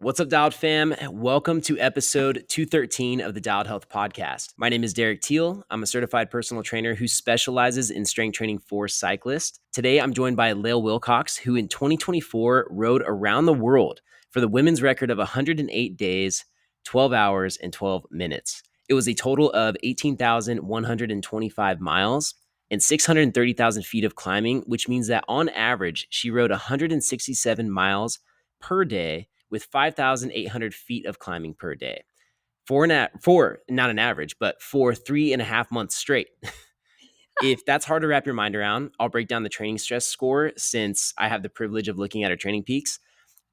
What's up, Dialed fam? Welcome to episode 213 of the Dialed Health Podcast. My name is Derek Teal. I'm a certified personal trainer who specializes in strength training for cyclists. Today, I'm joined by Lael Wilcox, who in 2024 rode around the world for the women's record of 108 days, 12 hours, and 12 minutes. It was a total of 18,125 miles and 630,000 feet of climbing, which means that on average, she rode 167 miles per day with 5,800 feet of climbing per day for not an average, but for 3.5 months straight. If that's hard to wrap your mind around, I'll break down the training stress score since I have the privilege of looking at her training peaks.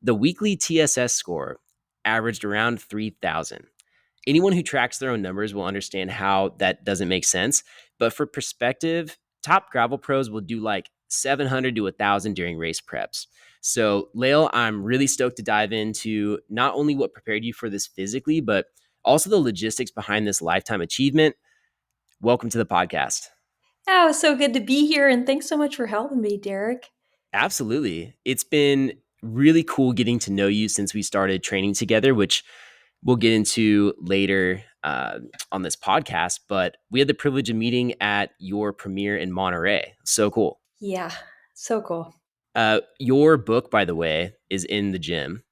The weekly TSS score averaged around 3,000. Anyone who tracks their own numbers will understand how that doesn't make sense. But for perspective, top gravel pros will do like 700 to 1,000 during race preps. So, Lael, I'm really stoked to dive into not only what prepared you for this physically, but also the logistics behind this lifetime achievement. Welcome to the podcast. Oh, so good to be here. And thanks so much for helping me, Derek. Absolutely. It's been really cool getting to know you since we started training together, which we'll get into later on this podcast. But we had the privilege of meeting at your premiere in Monterey. So cool. Yeah, so cool. Your book, by the way, is in the gym,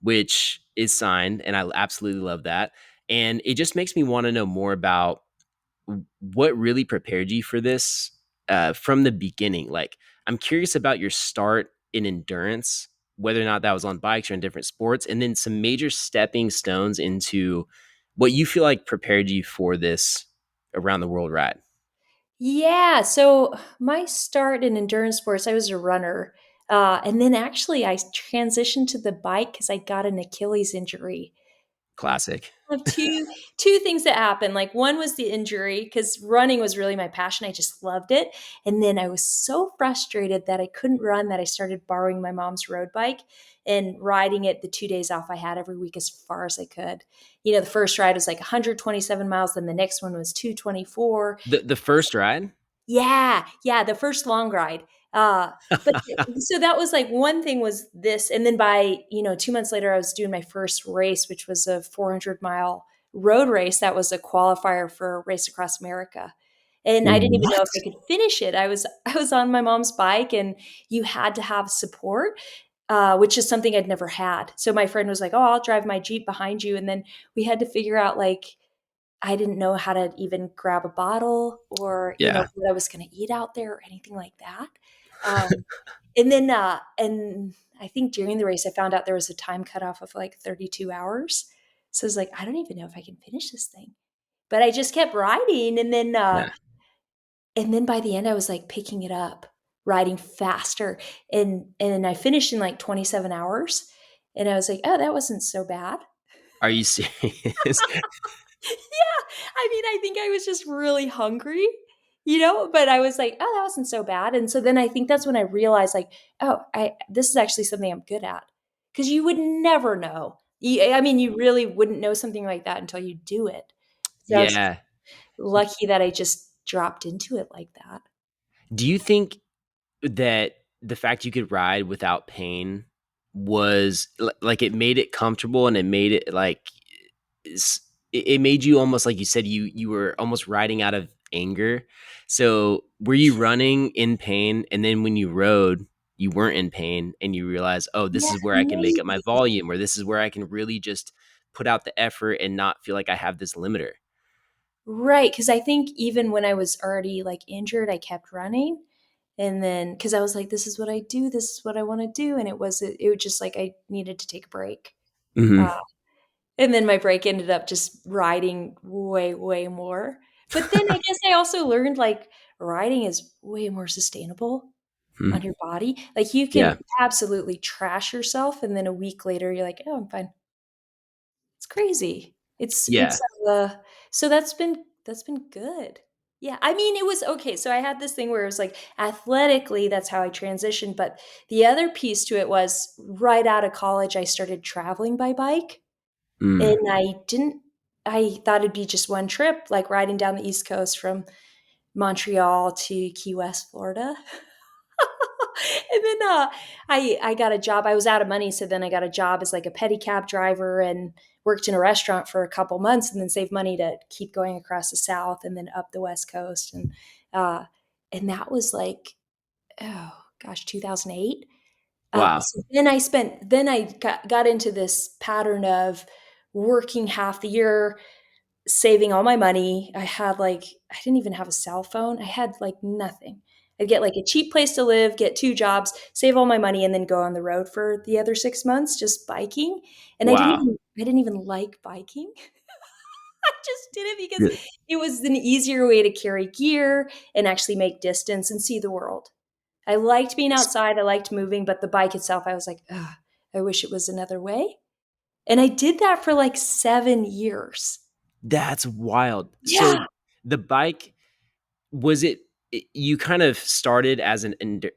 which is signed, and I absolutely love that. And it just makes me want to know more about what really prepared you for this from the beginning. Like, I'm curious about your start in endurance, whether or not that was on bikes or in different sports, and then some major stepping stones into what you feel like prepared you for this around the world ride. Yeah, so my start in endurance sports, I was a runner. And then actually, I transitioned to the bike because I got an Achilles injury. Classic. Have two things that happened. Like one was the injury because running was really my passion. I just loved it. And then I was so frustrated that I couldn't run that I started borrowing my mom's road bike and riding it the 2 days off I had every week as far as I could. The first ride was like 127 miles, then the next one was 224. The first ride? Yeah, the first long ride. But so that was like one thing was this, and then by 2 months later, I was doing my first race, which was a 400-mile road race. That was a qualifier for a race across America, and I didn't even know What? if I could finish it. I was on my mom's bike, and you had to have support. Which is something I'd never had. So my friend was like, "Oh, I'll drive my Jeep behind you," and then we had to figure out like I didn't know how to even grab a bottle or, Yeah. what I was gonna eat out there or anything like that. Um, and I think during the race, I found out there was a time cutoff of like 32 hours. So I was like, I don't even know if I can finish this thing. But I just kept riding, Yeah. and then by the end, I was like picking it up, riding faster, and I finished in like 27 hours, and I was like, oh, that wasn't so bad. Are you serious? Yeah. I mean, I think I was just really hungry, but I was like, "Oh, that wasn't so bad." And so then I think that's when I realized like, "Oh, I this is actually something I'm good at." Because you would never know. I mean, you really wouldn't know something like that until you do it. So I was Yeah. lucky that I just dropped into it like that. Do you think that the fact you could ride without pain was like it made it comfortable and it made it like it made you almost like you said you were almost riding out of anger. So were you running in pain and then when you rode you weren't in pain and you realize, oh, this Yeah, is where I can make up my maybe. volume, or this is where I can really just put out the effort and not feel like I have this limiter. Right, because I think even when I was already, like, injured, I kept running, and then because I was like, "This is what I do, this is what I wanna do," and it was just like I needed to take a break. Hmm. Uh, and then my break ended up just riding way, way more. But then I guess I also learned, like, riding is way more sustainable on your body. Like, you Yeah. can absolutely trash yourself, and then a week later, you're like, "Oh, I'm fine." It's crazy. Yeah. So that's been good. Yeah, I mean, it was okay, so I had this thing where it was, like, athletically, that's how I transitioned, but the other piece to it was right out of college, I started traveling by bike, and Mm. I thought it'd be just one trip, like, riding down the East Coast from Montreal to Key West, Florida. And then I got a job. I was out of money, so then I got a job as like a pedicab driver and worked in a restaurant for a couple months, and then saved money to keep going across the South and then up the West Coast, uh, and that was like, oh gosh, 2008. Wow. So then I got into this pattern of working half the year, saving all my money. I didn't even have a cell phone. I had like nothing. I'd get like a cheap place to live, get two jobs, save all my money, and then go on the road for the other 6 months just biking. And Wow. I didn't even like biking. I just did it because Really? it was an easier way to carry gear and actually make distance and see the world. I liked being outside, I liked moving, but the bike itself, I was like, ugh, I wish it was another way. And I did that for like 7 years. That's wild. Yeah, So the bike, was it, you kind of started as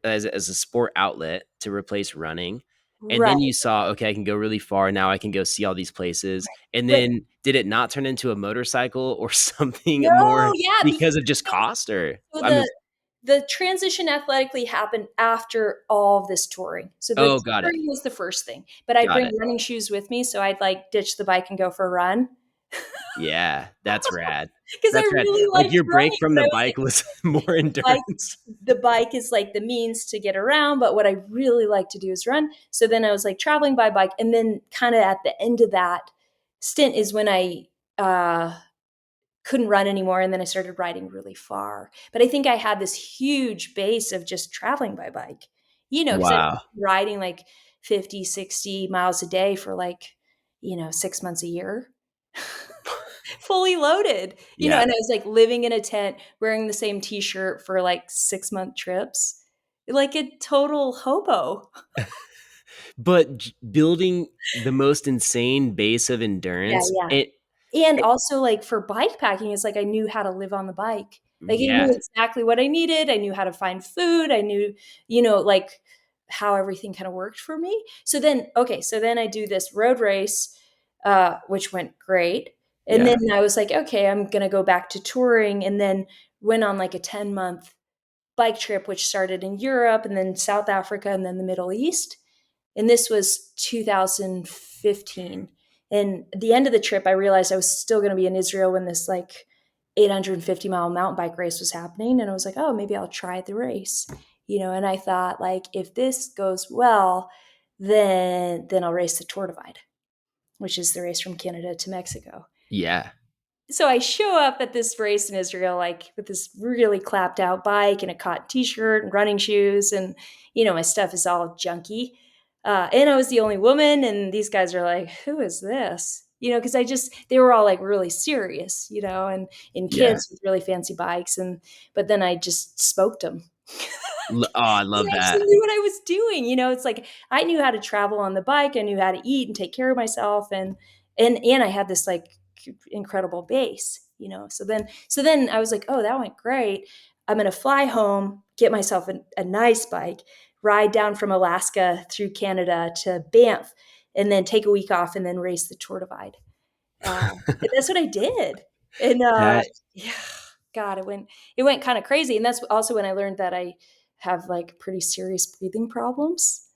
as a sport outlet to replace running, and right. then you saw, okay, I can go really far now. I can go see all these places. And But then did it not turn into a motorcycle or something no, more yeah, because because of just cost? Or so I'm the just, the transition athletically happened after all of this touring. So the oh, got it. touring was the first thing, but I'd Got bring it. running shoes with me, so I'd like ditch the bike and go for a run Yeah, that's rad. because I That's rad. really Like liked your break running. from But the I was bike was more like, endurance. the bike is like the means to get around, but what I really like to do is run. So then I was like traveling by bike, and then kind of at the end of that stint is when I uh, couldn't run anymore, and then I started riding really far. But I think I had this huge base of just traveling by bike, because I was Wow. riding like 50, 60 miles a day for like, 6 months a year. Fully loaded, Yeah. and I was like living in a tent, wearing the same t-shirt for like 6-month trips, like a total hobo. But building the most insane base of Yeah, endurance, yeah. it, And also, like, for bike packing, it's like I knew how to live on the bike. Like, I yeah, knew exactly what I needed, I knew how to find food, I knew, like, how everything kinda worked for me. So then I do this road race, which went great, and then yeah, I was like, "Okay, I'm gonna go back to touring," and then went on, like, a 10-month bike trip, which started in Europe and then South Africa and then the Middle East. And this was 2015. And at the end of the trip, I realized I was still going to be in Israel when this like 850-mile mountain bike race was happening. And I was like, oh, maybe I'll try the race. And I thought, like, if this goes well, then I'll race the Tour Divide, which is the race from Canada to Mexico. yeah. So I show up at this race in Israel, like with this really clapped out bike and a cotton t-shirt and running shoes. And, my stuff is all junky. And I was the only woman. And these guys are like, who is this? Because they were all like really serious, and in Yeah. kids with really fancy bikes. But then I just smoked them. Oh, I I love actually that. knew what I was doing. It's like I knew how to travel on the bike. I knew how to eat and take care of myself, and I had this like incredible base. So then I was like, oh, that went great. I'm gonna fly home, get myself a nice bike, ride down from Alaska through Canada to Banff, and then take a week off and then race the Tour Divide. And that's what I did. And That, yeah, God, it went kind of crazy. And that's also when I learned that I have like pretty serious breathing problems.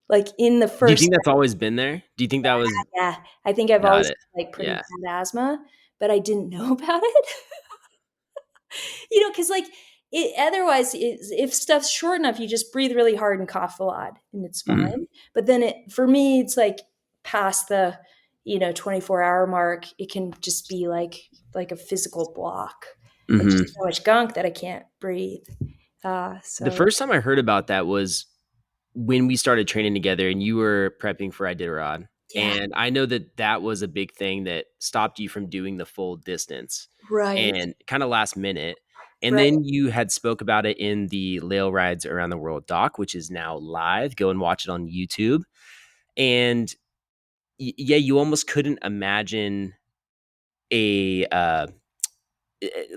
Like in the do you first, think that's always been there? Do you think that was, yeah, I think I've got always it? had, like pretty Yeah. bad asthma, but I didn't know about it. Because like otherwise, if stuff's short enough, you just breathe really hard and cough a lot, and it's Mhm. fine. But then for me, it's like past the 24-hour mark, it can just be like a physical block, like just Mhm. so much gunk that I can't breathe. The So first time I heard about that was when we started training together and you were prepping for Iditarod. yeah, And I know that that was a big thing that stopped you from doing the full distance right, and kind of last minute. And right. then you had spoke about it in the Lael Rides Around the World doc, which is now live. Go and watch it on YouTube. And yeah, you almost couldn't imagine a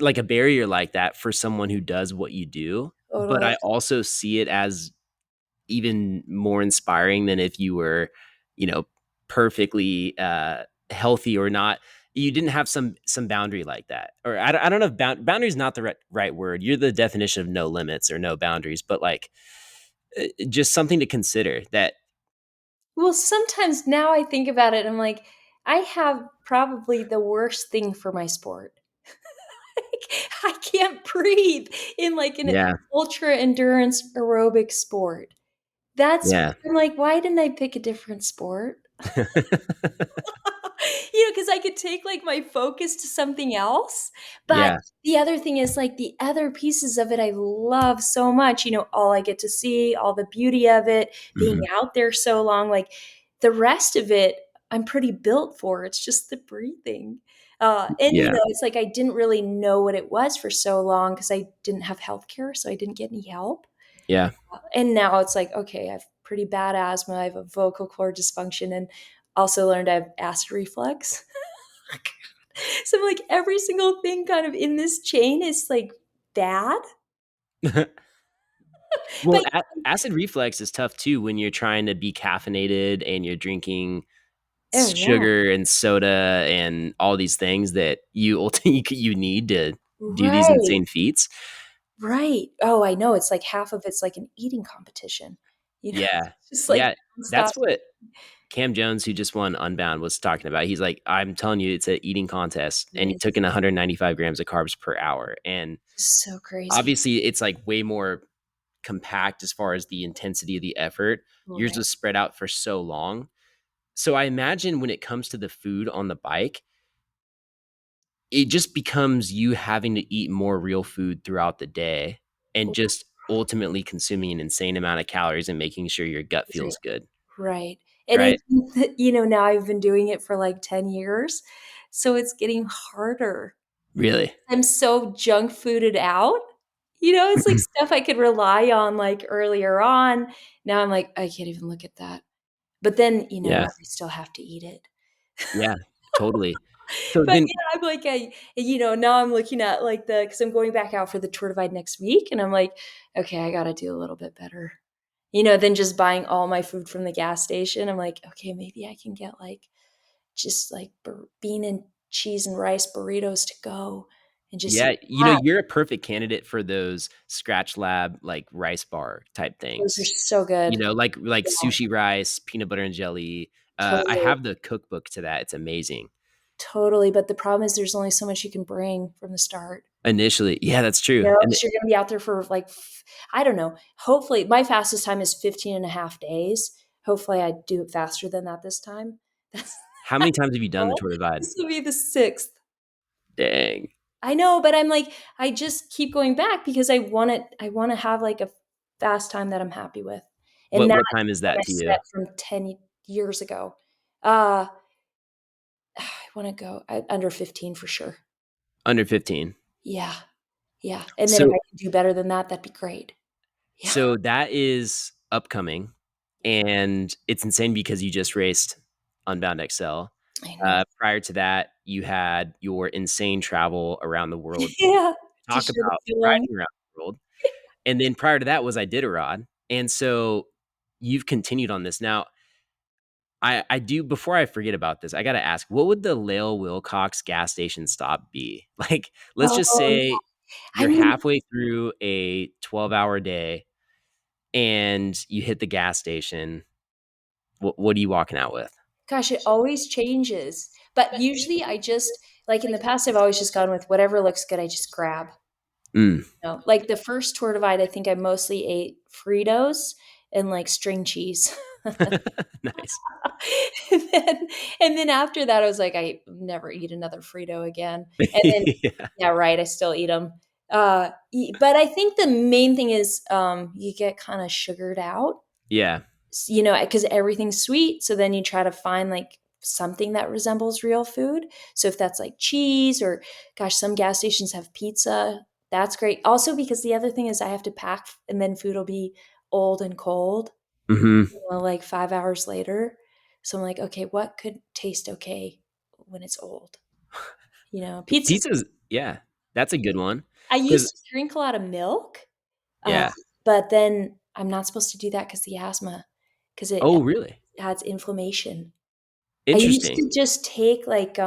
like a barrier like that for someone who does what you do. But Totally. I also see it as even more inspiring than if you were, you know, perfectly healthy or not. You didn't have some boundary like that, or I don't know if boundary is not the right word. You're the definition of no limits or no boundaries, but like just something to consider that. Well, sometimes now I think about it, I'm like, I have probably the worst thing for my sport. I can't breathe in like an Yeah. ultra endurance aerobic sport. That's Yeah. I'm like, why didn't I pick a different sport? Because I could take like my focus to something else. But Yeah. the other thing is like the other pieces of it I love so much, all I get to see, all the beauty of it, being Mhm. out there so long, like the rest of it, I'm pretty built for. It's just the breathing. And Yeah. it's like I didn't really know what it was for so long because I didn't have healthcare, so I didn't get any help. Yeah. And now it's like, okay, I have pretty bad asthma, I have a vocal cord dysfunction, and also learned I have acid reflux. So like every single thing kind of in this chain is like bad. Well, But acid reflux is tough too when you're trying to be caffeinated and you're drinking oh yeah. sugar and soda and all these things that you ultimately you need to do these Right. insane feats. Right. Oh, I know. It's like half of it's like an eating competition. Yeah. It's just like Yeah. nonstop. That's what Cam Jones, who just won Unbound, was talking about. He's like, I'm telling you, it's an eating contest. It And he is took in 195 grams of carbs per hour. And so crazy. obviously, it's like way more compact as far as the intensity of the effort. Yours Right. was spread out for so long. So I imagine when it comes to the food on the bike, it just becomes you having to eat more real food throughout the day and just ultimately consuming an insane amount of calories and making sure your gut Right. feels good. Right. And I Right. think that, now I've been doing it for like 10 years. So it's getting harder. Really. I'm so junk fooded out. It's like stuff I could rely on like earlier on. Now I'm like, I can't even look at that. But then, Yeah. I still have to eat it. Yeah. Totally. So But then, yeah, I'm like, now I'm looking at like because I'm going back out for the Tour Divide next week. And I'm like, okay, I got to do a little bit better, than just buying all my food from the gas station. I'm like, okay, maybe I can get like just like bean and cheese and rice burritos to go and just eat yeah, that. you're a perfect candidate for those scratch lab like rice bar type Those are things. so good. Like Yeah, sushi rice, peanut butter and jelly. I totally. have the cookbook to that. It's amazing. Totally, but the problem is there's only so much you can bring from the start. Initially, yeah, that's true. And 'Cause you're gonna be out there for, like, I don't know, hopefully my fastest time is 15 and a half days. Hopefully, I do it faster than that this time. That's how many that's times have you the done the goal. Tour Divide? This will be the 6th. Dang. I know, but I'm like, I just keep going back because I wanna have, like, a fast time that I'm happy with, and What that's time is the one that I to you? set from 10 years ago. Uh, I wanna go under 15 for sure. Under 15. Yeah, yeah, and then if So I can do better than that, that'd be great. Yeah, that is upcoming, and it's insane because you just raced Unbound XL. I know. Prior to that, you had your insane travel around the world. Yeah, to Talk show the about film. riding around the world. And then prior to that was Iditarod. And so you've continued on this. Now, I do before I forget about this, I gotta ask, what would the Lael Wilcox gas station stop be? Like, let's just Oh, say I you're mean, halfway through a 12-hour day and you hit the gas station. What are you walking out with? gosh, it always changes, but usually I just like, in the past, I've always just gone with whatever looks good, I just grab. Mm. Like, the first tour divide, I think I mostly ate Fritos and, like, string cheese. Nice. And then after that, I was like, "I never eat another Frito again." And then Yeah. yeah, right, I still eat 'em. But I think the main thing is, you get kinda sugared out. Yeah. Because everything's sweet. So then you try to find like something that resembles real food. So if that's like cheese or, gosh, some gas stations have pizza. That's great. Also, because the other thing is I have to pack and then food will be old and cold, Mhm. like 5 hours later. So I'm like, okay, what could taste okay when it's old? Pizza's. Pizza's yeah, that's a good one. I Because used to drink a lot of milk, uh, yeah. but then I'm not supposed to do that because the asthma, because it Oh, really? adds inflammation. I used Interesting. to just take, like,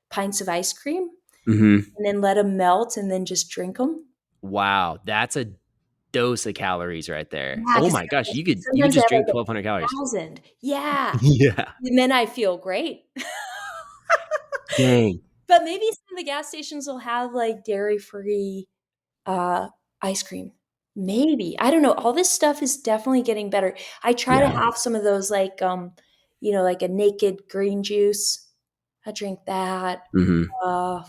pints of ice cream Mhm. and then let them melt and then just drink them. Wow, dose of calories right there. Yeah, Oh 'cause my gosh, you could sometimes I just have, drink like, 1,200 calories. 1,000. Yeah, Yeah. and then I feel great. Dang. But maybe some of the gas stations will have, like, dairy-free, uh, ice cream. Maybe. I don't know. All this stuff is definitely getting better. I try to Yeah. have some of those, like, like a naked green juice. I drink that. Mhm. Uh,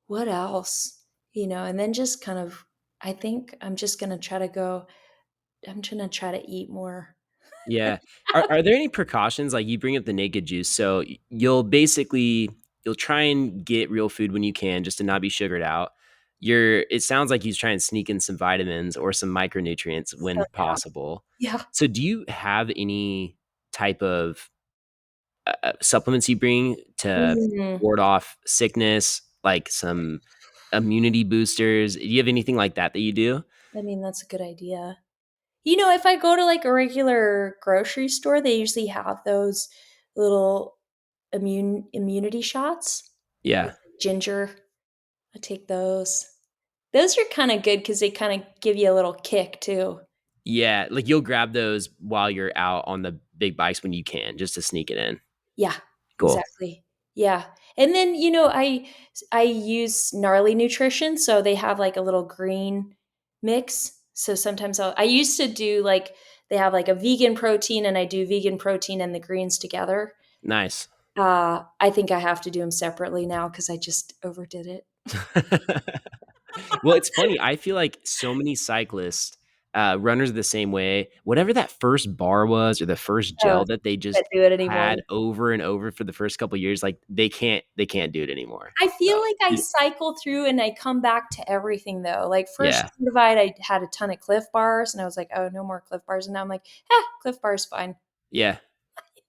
what else? And then just kind of I think I'm gonna try to eat more. Yeah. Are there any precautions? Like, you bring up the naked juice, so you'll try and get real food when you can just to not be sugared out. It sounds like you try and sneak in some vitamins or some micronutrients So, when yeah. possible. Yeah. So do you have any type of, supplements you bring to Mm. ward off sickness, like some immunity boosters? Do you have anything like that that you do? I mean, that's a good idea. If I go to, like, a regular grocery store, they usually have those little immunity shots. Yeah. Ginger, I take those. Those are kinda good because they kinda give you a little kick too. Yeah, like, you'll grab those while you're out on the big bikes when you can, just to sneak it in. Yeah, Cool. exactly. Yeah, and then, I use Gnarly Nutrition, so they have, like, a little green mix, so sometimes I used to do, like they have, like, a vegan protein, and I do vegan protein and the greens together. Nice. I think I have to do them separately now because I just overdid it. Well, it's funny, I feel like so many cyclists, runners the same way. Whatever that first bar was or the first Oh, gel that they can't just do it anymore. had over and over for the first couple years, like, they can't do it anymore. I So, feel like I y cycle through and I come back to everything though. Like first yeah. Divide, I had a ton of Cliff Bars, and I was like, "Oh, no more Cliff Bars." And now I'm like, Cliff Bars fine." Yeah.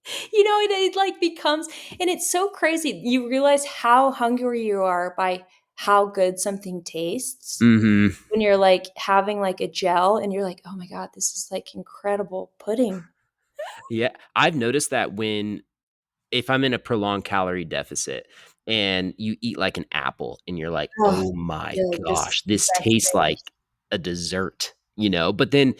It like becomes, and it's so crazy. You realize how hungry you are by how good something tastes Mhm. when you're like having like a gel and you're like, "Oh my god, this is like incredible pudding." Yeah, I've noticed that if I'm in a prolonged calorie deficit and you eat like an apple and you're like, Oh, "Oh my feel like this is gosh, the this best tastes thing. like a dessert," you know? But then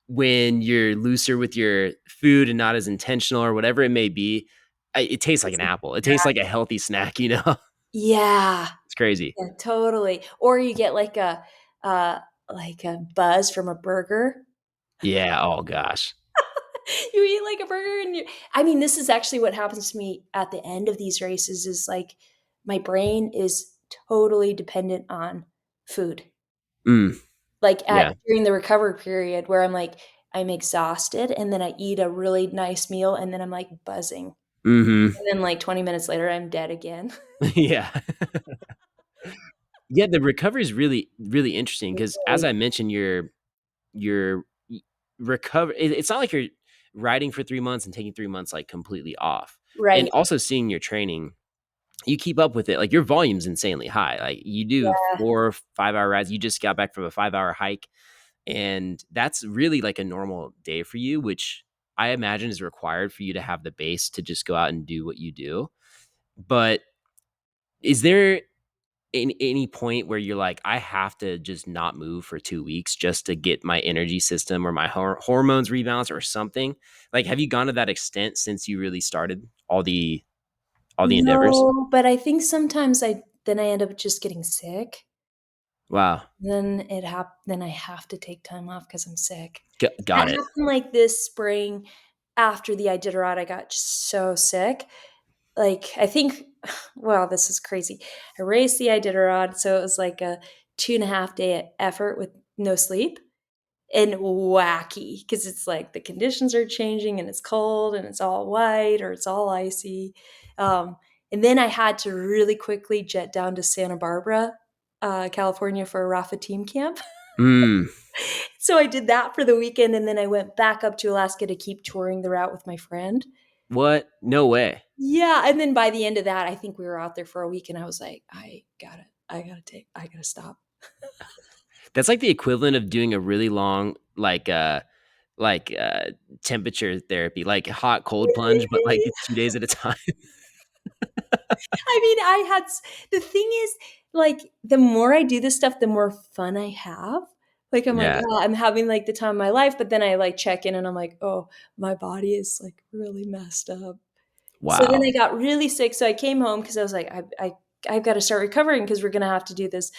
when you're looser with your food and not as intentional or whatever it may be, it tastes like It's an a apple. It tastes snack. like a healthy snack, you know? Yeah. It's crazy. Yeah, totally. Or you get uh, like a buzz from a burger. Yeah, oh gosh. You eat like a burger and I mean, this is actually what happens to me at the end of these races is like my brain is totally dependent on food. Mm, Like at yeah. during the recovery period where I'm exhausted and then I eat a really nice meal and then I'm like buzzing. Mhm. And then like 20 minutes later I'm dead again. Yeah. Yeah, the recovery is really, really interesting because, as Really. I mentioned, you're it's not like you're riding for 3 months and taking 3 months, like, completely off, and Right. also seeing your training, you keep up with it, like, your volume's insanely high, like, you do Yeah. 4 5-hour rides, you just got back from a 5-hour hike, and that's really, like, a normal day for you, which I imagine is required for you to have the base to just go out and do what you do, but is there any point where you're like, "I have to just not move for 2 weeks just to get my energy system or my hormones rebalanced or something?" Like, have you gone to that extent since you really started all the endeavors? No, but I think sometimes I end up just getting sick. Wow. Then I have to take time off because 'cause I'm sick. That Got it. happened, like, this spring after the Iditarod, I got just so sick. Like, I think wow, this is crazy. I raced the Iditarod, so it was like a 2.5-day effort with no sleep, and wacky because it's like the conditions are changing and it's cold and it's all white or it's all icy. Um, and then I had to really quickly jet down to Santa Barbara, California for a Rafa team camp. Mm. So I did that for the weekend and then I went back up to Alaska to keep touring the route with my friend. What? No way. Yeah, and then by the end of that, I think we were out there for a week and I was like, I gotta stop. That's like the equivalent of doing a really long, like, temperature therapy, like hot, cold plunge, but, like, 2 days at a time. I mean, I had s the thing is, like, the more I do this stuff, the more fun I have. Like, I'm like, Yeah. "Oh, I'm having, like, the time of my life," but then I, like, check in and I'm like, "Oh, my body is, like, really messed up." So then Wow. I got really sick, so I came home because I was like, I've gotta start recovering because 'cause we're gonna have to do this,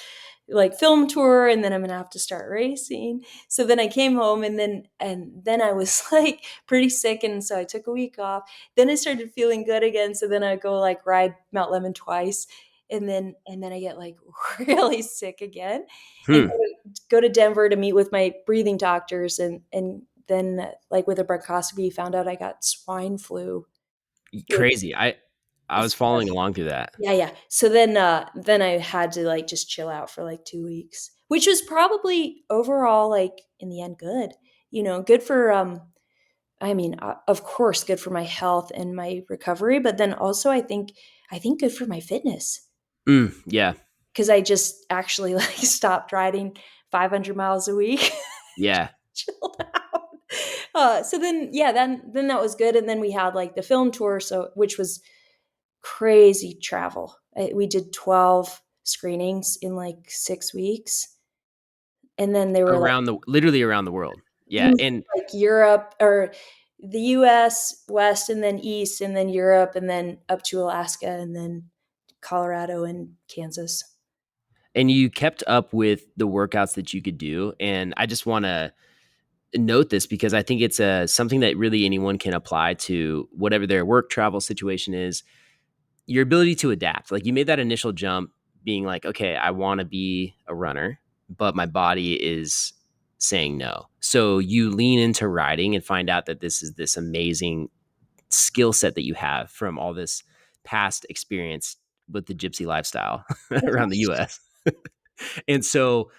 like, film tour, and then I'm gonna have to start racing." So then I came home, and then I was, like, pretty sick, and so I took a week off. Then I started feeling good again, so then I go, like, ride Mount Lemon twice, and then I get, like, really sick again, and Hmm. go to Denver to meet with my breathing doctors, and then, like, with a bronchoscopy, found out I got swine flu, which Crazy. I was is following along through that. yeah, yeah. So then I had to, like, just chill out for, like, 2 weeks, which was probably overall, like, in the end, good. Good for, I mean, of course, good for my health and my recovery, but then also I think good for my fitness Yeah. because I just actually, like, stopped riding 500 miles a week. Yeah. Chilled out. So then, yeah, then that was good, and then we had, like, the film tour, so which was crazy travel. We did 12 screenings in, like, 6 weeks, and then they were, like, Around the literally around the world. Yeah, you and like, Europe or the US, West, and then East, and then Europe, and then up to Alaska, and then Colorado and Kansas. you kept up with the workouts that you could do, and I just wanna note this because I think it's, something that really anyone can apply to whatever their work travel situation is. Your ability to adapt. Like, you made that initial jump being like, "Okay, I wanna be a runner, but my body is saying no." So, you lean into riding and find out that this is this amazing skill set that you have from all this past experience with the gypsy lifestyle around the US. And so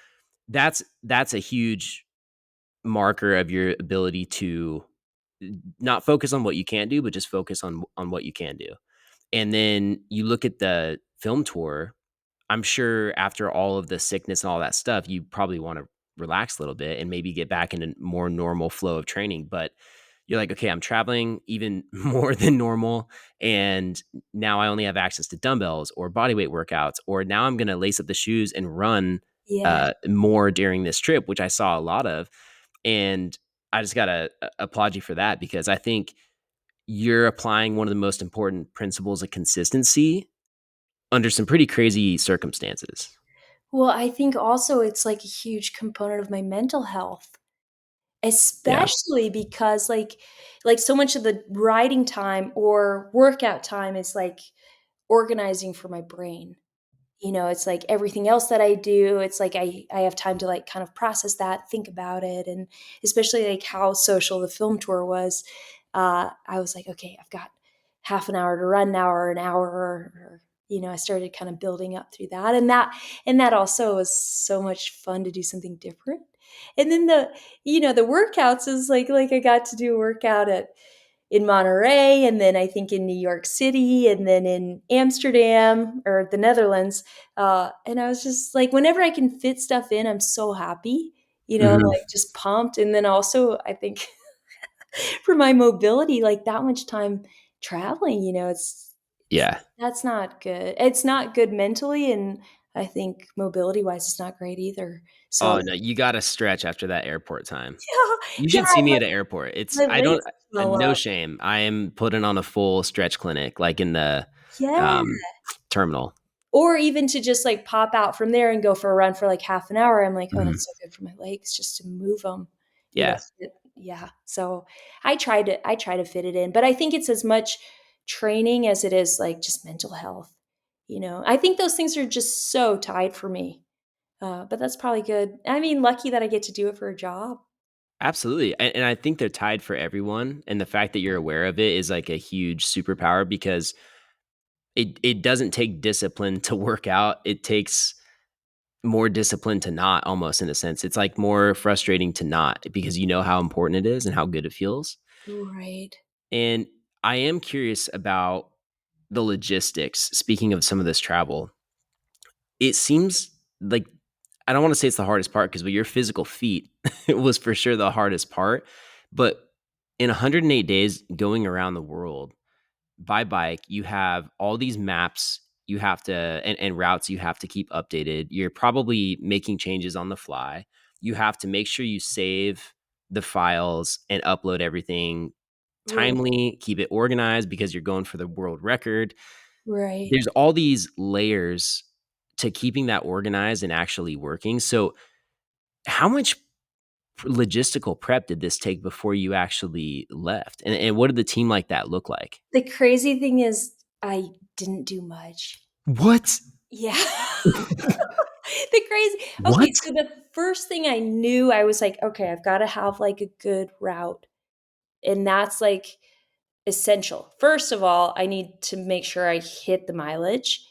that's a huge marker of your ability to not focus on what you can't do, but just focus on what you can do. And then you look at the film tour. I'm sure after all of the sickness and all that stuff, you probably want to relax a little bit and maybe get back in a more normal flow of training. But you're like, okay, I'm traveling even more than normal. And now I only have access to dumbbells or bodyweight workouts, or now I'm going to lace up the shoes and run Yeah. more during this trip, which I saw a lot of. And I just got to applaud you for that because I think you're applying one of the most important principles of consistency under some pretty crazy circumstances. Well, I think also it's, like, a huge component of my mental health. Yeah. Especially because, like, so much of the writing time or workout time is, like, organizing for my brain. It's like everything else that I do, it's like I have time to, like, kind of process that, think about it, and especially, like, how social the film tour was, I was like, "Okay, I've got half an hour to run now or an hour," or I started kind of building up through that, and that also was so much fun to do something different. And then the workouts is like I got to do a workout in Monterey, and then I think in New York City, and then in Amsterdam or the Netherlands. And I was just like, whenever I can fit stuff in, I'm so happy. I'm Mhm. like just pumped. And then also, I think for my mobility, like that much time traveling, Yeah. that's not good. It's not good mentally, and I think mobility wise, it's not great either. So Oh, no, you gotta stretch after that airport time. You yeah, should see me at an airport. It's my I don't legs swell no up. shame. I am putting on a full stretch clinic, like, in the, Yeah. um, terminal. Or even to just, like, pop out from there and go for a run for, like, half an hour, I'm like, "Oh, Mhm. that's so good for my legs just to move 'em." Yeah. Yeah, so I try to fit it in, but I think it's as much training as it is, like, just mental health. I think those things are just so tied for me, but that's probably good. I mean, lucky that I get to do it for a job. Absolutely, and I think they're tied for everyone, and the fact that you're aware of it is, like, a huge superpower because it doesn't take discipline to work out. It takes more discipline to not, almost, in a sense. It's, like, more frustrating to not because you know how important it is and how good it feels. Right. And I am curious about the logistics. Speaking of some of this travel, it seems like I don't want to say it's the hardest part because with your physical feat, it was for sure the hardest part. But in 108 days going around the world by bike, you have all these maps you have to and routes you have to keep updated. You're probably making changes on the fly. you have to make sure you save the files and upload everything Right. timely, keep it organized because you're going for the world record. Right. There's all these layers to keeping that organized and actually working. So, how much logistical prep did this take before you actually left? And what did the team like that look like? The crazy thing is I didn't do much. What? Yeah. The crazy What? okay, so the first thing I knew, I was like, "Okay, I've gotta have, like, a good route," and that's, like, essential. First of all, I need to make sure I hit the mileage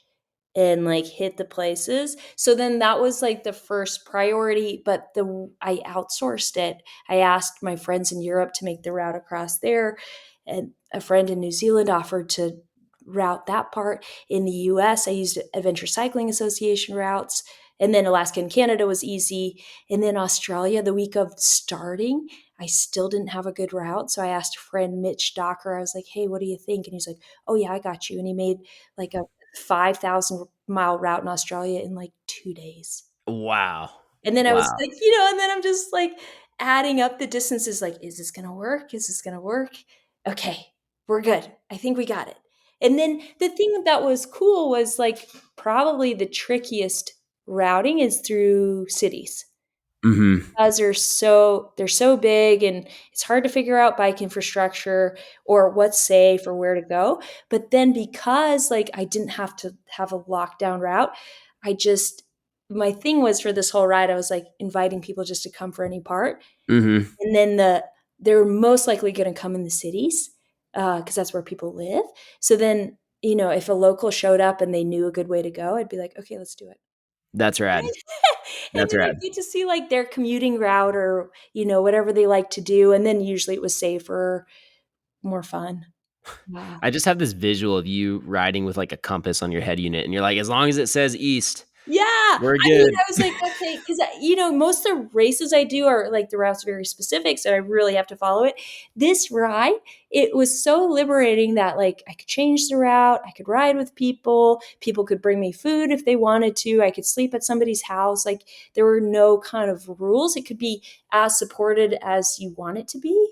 and, like, hit the places. So then that was, like, the first priority, but I outsourced it. I asked my friends in Europe to make the route across there, and a friend in New Zealand offered to route that part. In the US, I used Adventure Cycling Association routes, and then Alaska and Canada was easy, and then Australia, the week of starting, I still didn't have a good route, so I asked a friend, Mitch Docker, I was like, "Hey, what do you think?" And he's like, "Oh, yeah, I got you," and he made, like, a 5,000-mile route in Australia in, like, 2 days. Wow. And then I was Wow. like, and then I'm just, like, adding up the distances, like, "Is this gonna work? Is this gonna work? Okay, we're good. I think we got it." And then the thing that was cool was, like, probably the trickiest routing is through cities. Mhm. Because they're so big and it's hard to figure out bike infrastructure or what's safe or where to go. But then because, like, I didn't have to have a lockdown route, I just my thing was for this whole ride, I was, like, inviting people just to come for any part. Mhm. And then they're most likely gonna come in the cities, because that's where people live. So then, if a local showed up and they knew a good way to go, I'd be like, "Okay, let's do it." That's rad. And That's then I rad. get to see, like, their commuting route or, whatever they like to do, and then usually it was safer, more fun. Yeah. I just have this visual of you riding with, like, a compass on your head unit, and you're like, "As long as it says east, Yeah! we're I mean, good." I was like, "Okay," 'cause, most of the races I do are, like, the route's very specific, so I really have to follow it. This ride, it was so liberating that, like, I could change the route, I could ride with people could bring me food if they wanted to, I could sleep at somebody's house, like, there were no kind of rules, it could be as supported as you want it to be.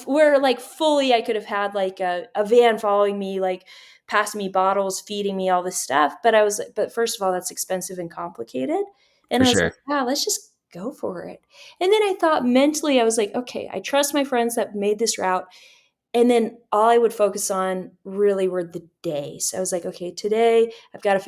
Where, like, fully I could have had, like, a van following me, like, passing me bottles, feeding me all this stuff, but first of all, that's expensive and complicated, and For I was like, sure. "Yeah, let's just go for it." And then I thought mentally, I was like, "Okay, I trust my friends that made this route," and then all I would focus on really were the days. I was like, "Okay, today I've gotta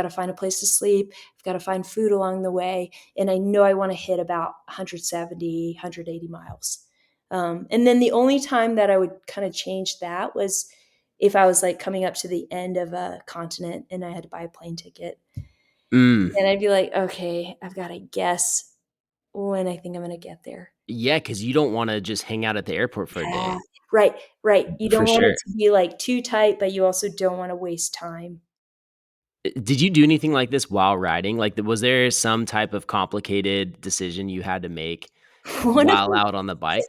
find a place to sleep, I've gotta find food along the way, and I know I wanna hit about 170, 180 miles." And then the only time that I would kinda change that was if I was, like, coming up to the end of a continent and I had to buy a plane ticket. Mm. And I'd be like, "Okay, I've gotta guess when I think I'm gonna get there." Yeah, because you don't wanna just hang out at the airport for a Yeah. day. Right, right. You For don't want it sure. to be, like, too tight, but you also don't wanna waste time. Did you do anything like this while riding? Like, was there some type of complicated decision you had to make One of while the out on the bike?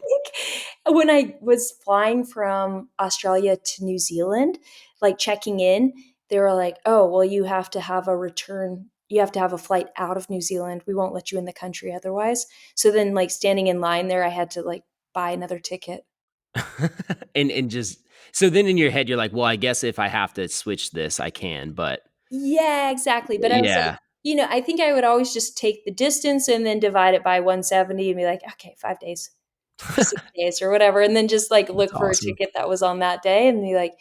when I was flying from Australia to New Zealand, like, checking in, they were like, "Oh, well, you have to have a flight out of New Zealand. We won't let you in the country otherwise." So then, like, standing in line there, I had to, like, buy another ticket. And just so then in your head, you're like, "Well, I guess if I have to switch this, I can," but Yeah, exactly, but I was like, yeah. I think I would always just take the distance and then divide it by 170 and be like, "Okay, 5 days or 6 days," or whatever, and then just, like, That's look for a awesome. ticket that was on that day and be like,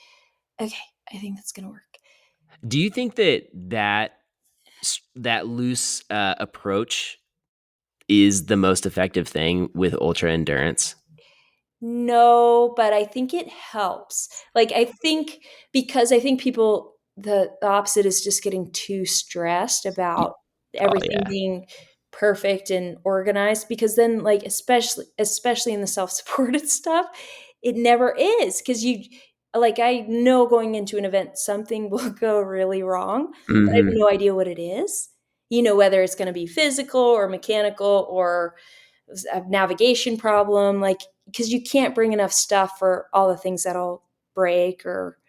"Okay, I think that's gonna work." Do you think that loose, approach is the most effective thing with ultra endurance? No, but I think it helps. Like, I think because I think people the opposite is just getting too stressed Y about Oh, everything yeah. being perfect and organized because then, like, especially in the self-supported stuff, it never is because I know going into an event, something will go really wrong, but I have Mhm. no idea what it is. Whether it's gonna be physical or mechanical or a navigation problem, like, because you can't bring enough stuff for all the things that'll break or,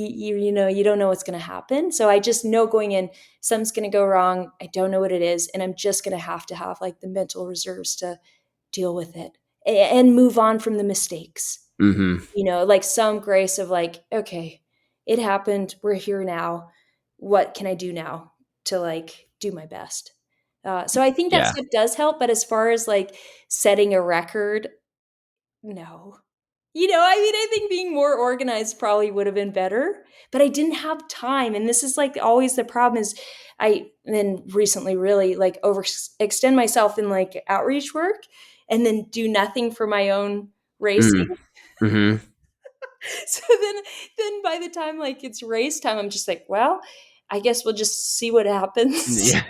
you don't know what's going to happen. So I just know going in, something's going to go wrong. I don't know what it is, and I'm just going to have like the mental reserves to deal with it and move on from the mistakes. Hmm. Like some grace of like, okay, it happened. We're here now. What can I do now to like do my best? So I think that Yeah. stuff does help. But as far as like setting a record, no. I mean, I think being more organized probably would have been better, but I didn't have time. And this is like always the problem is I then recently really like overextend myself in like outreach work and then do nothing for my own racing. Mm. Hmm. So then by the time like it's race time, I'm just like, well, I guess we'll just see what happens. Yeah.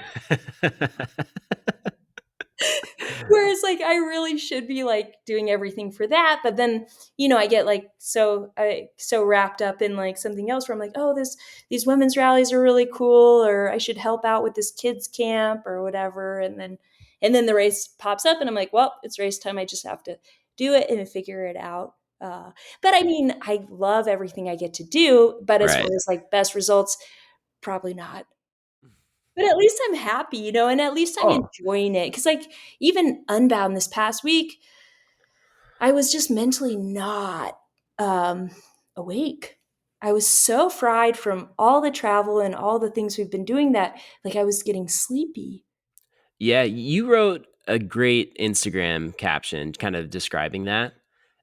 Whereas like I really should be like doing everything for that, but then I get like so wrapped up in like something else where I'm like, oh, these women's rallies are really cool, or I should help out with this kids camp or whatever, and then the race pops up, and I'm like, well, it's race time. I just have to do it and figure it out. But I mean, I love everything I get to do, but as far Right. as like best results, probably not. But at least I'm happy, and at least I'm Oh, enjoying it. Because, like, even Unbound this past week, I was just mentally not um, awake. I was so fried from all the travel and all the things we've been doing that, like, I was getting sleepy. yeah. You wrote a great Instagram caption kind of describing that.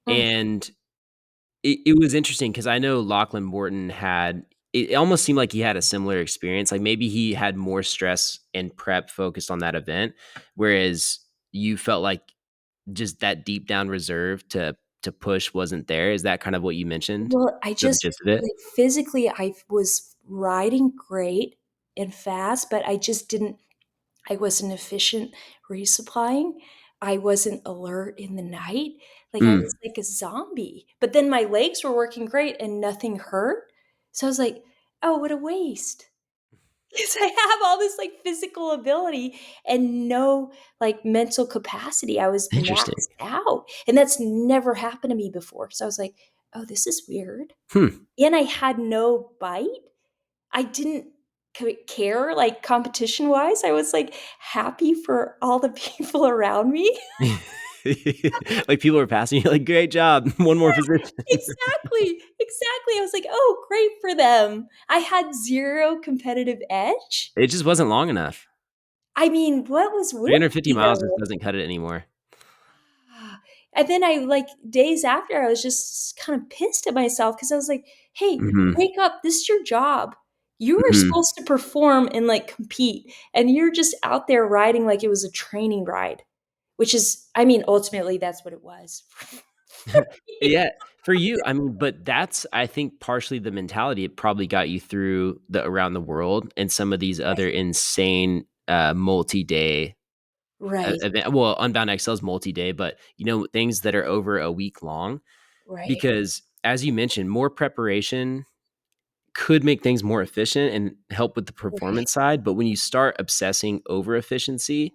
Mm. And it was interesting because I know Lachlan Morton had it almost seemed like he had a similar experience. Like maybe he had more stress and prep focused on that event, whereas you felt like just that deep down reserve to push wasn't there. Is that kind of what you mentioned? Well, I The just, gist of it? like, physically, I was riding great and fast, but I wasn't efficient resupplying. I wasn't alert in the night. Like I Mm. was like a zombie. But then my legs were working great and nothing hurt. So I was like, oh, what a waste. Because I have all this like physical ability and no like mental capacity. I was Interesting. maxed out. And that's never happened to me before. So I was like, oh, this is weird. Hmm. And I had no bite. I didn't care, like, competition-wise. I was, like, happy for all the people around me. Like people were passing you like, great job. One more position. Exactly, exactly. I was like, "Oh, great for them." I had 0 competitive edge. It just wasn't long enough. I mean, what was with 350 me, miles just though? doesn't cut it anymore. And then I like, days after, I was just kind of pissed at myself because I was like, "Hey, Mhm. wake up. This is your job. You were Mhm. supposed to perform and, like, compete, and you're just out there riding like it was a training ride." Which is, I mean, ultimately, that's what it was. Yeah, for you, I mean, but that's, I think, partially the mentality. It probably got you through the around the world and some of these other Right, insane, multi-day right, event. Well, Unbound XL's multi-day, but, things that are over a week long right. because, as you mentioned, more preparation could make things more efficient and help with the Right. performance side, but when you start obsessing over efficiency,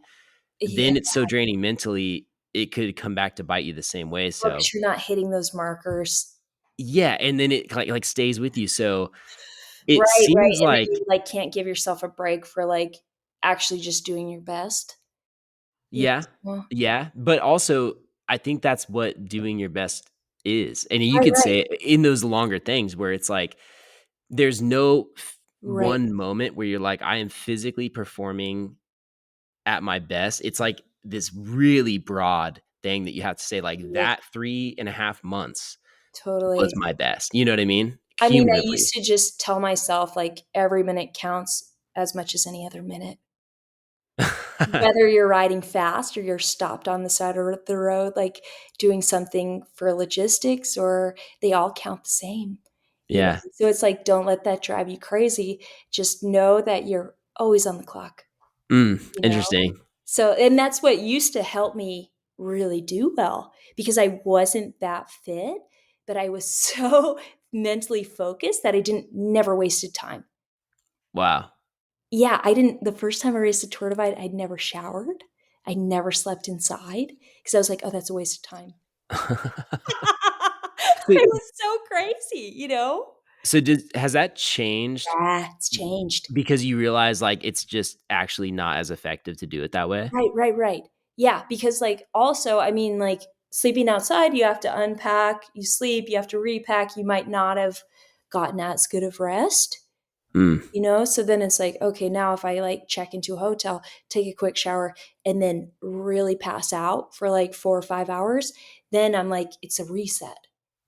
Yeah, then it's so draining mentally, it could come back to bite you the same way, or so because you're not hitting those markers. yeah, and then it like stays with you, so it Right, right, seems and then like you, like, can't give yourself a break for, like, actually just doing your best. You yeah, just well, yeah, but also, I think that's what doing your best is, and you right, could right, say it in those longer things where it's like, there's no right. one moment where you're like, "I am physically performing at my best." It's like this really broad thing that you have to say, like, Yeah, "That 3.5 months was totally. my best." You know what I mean? I mean, I Cumulatively. used to just tell myself, like, every minute counts as much as any other minute. Whether you're riding fast or you're stopped on the side of the road, like, doing something for logistics, or they all count the same, you know? Yeah. So it's like, don't let that drive you crazy. Just know that you're always on the clock, you know? Interesting. So and that's what used to help me really do well because I wasn't that fit, but I was so mentally focused that I didn't never wasted time. Wow. Yeah, I didn't the first time I raced a Tour Divide, I'd never showered. I never slept inside because I was like, "Oh, that's a waste of time." So It was so crazy, you know? So has that changed Yeah, it's changed. because you realize like it's just actually not as effective to do it that way? Right, right, right. Yeah, because like also, I mean, like sleeping outside, you have to unpack, you sleep, you have to repack. You might not have gotten as good of rest, Mm, So then it's like, okay, now if I like check into a hotel, take a quick shower, and then really pass out for like 4 or 5 hours, then I'm like, it's a reset.